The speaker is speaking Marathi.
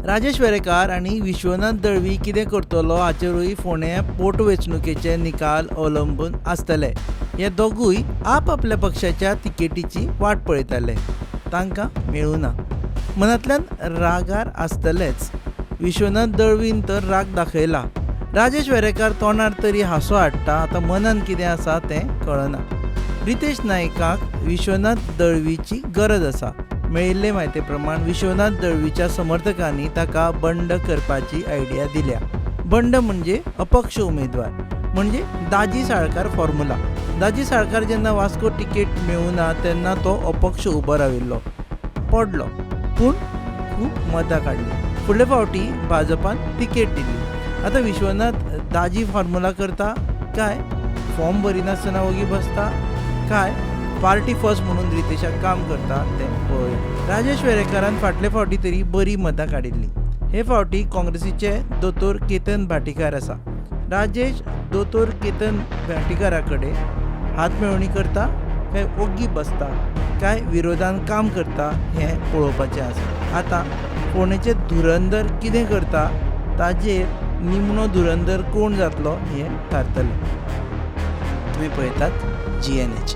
राजेश वेरेकार आणि विश्वनाथ दळवी कितें करतलो हाचेरूय फोंड्या पोटवेंचणुकेचे निकाल अवलंबून आसतले. हे दोगूय आपल्या पक्षाच्या तिकेटीची वाट पळयताले. तांकां मेळूना. मनांतल्यान रागार आसतलेच. विश्वनाथ दळवीन तर राग दाखयला. राजेश वेरेकार तोंडार तरी हांसो हाडटा, आतां मनान कितें आसा तें कळना. रितेश नायकाक विश्वनाथ दळवीची गरज आसा. मेळिल्ले म्हायती प्रमाण विश्वनाथ दळवीच्या समर्थकांनी ताका बंड करपाची आयडिया दिल्या. बंड म्हणजे अपक्ष उमेदवार, म्हणजे दाजी साळकार फॉर्म्युला. दाजी साळकार जेन्ना वास्को तिकेट मेळूना तेन्ना तो अपक्ष उबो राविल्लो, पडलो, पूण खूब मतां काडली. फुडले फावटी भाजपान तिकेट दिली. आतां विश्वनाथ दाजी फॉर्म्युला करता काय फॉर्म भरिनासतना वगी बसता काय पार्टी फर्स्ट म्हणून रितेशाक काम करता तें पळोवया. राजेश वेरेकारान फाटले फावटी तरी बरी मतां काडिल्ली. हे फावटी काँग्रेसीचे दोतोर केतन भाटीकार आसा. राजेश दोतोर केतन भाटीकारा कडेन हात मेळवणी करता काय ओग्गी बसता काय विरोधान काम करता हें पळोवपाचें आसा. आतां फोंडेचे धुरंदर कितें करता ताजेर निमणो धुरंदर कोण जातलो हें थारतलें. तुमी पळयतात GNH.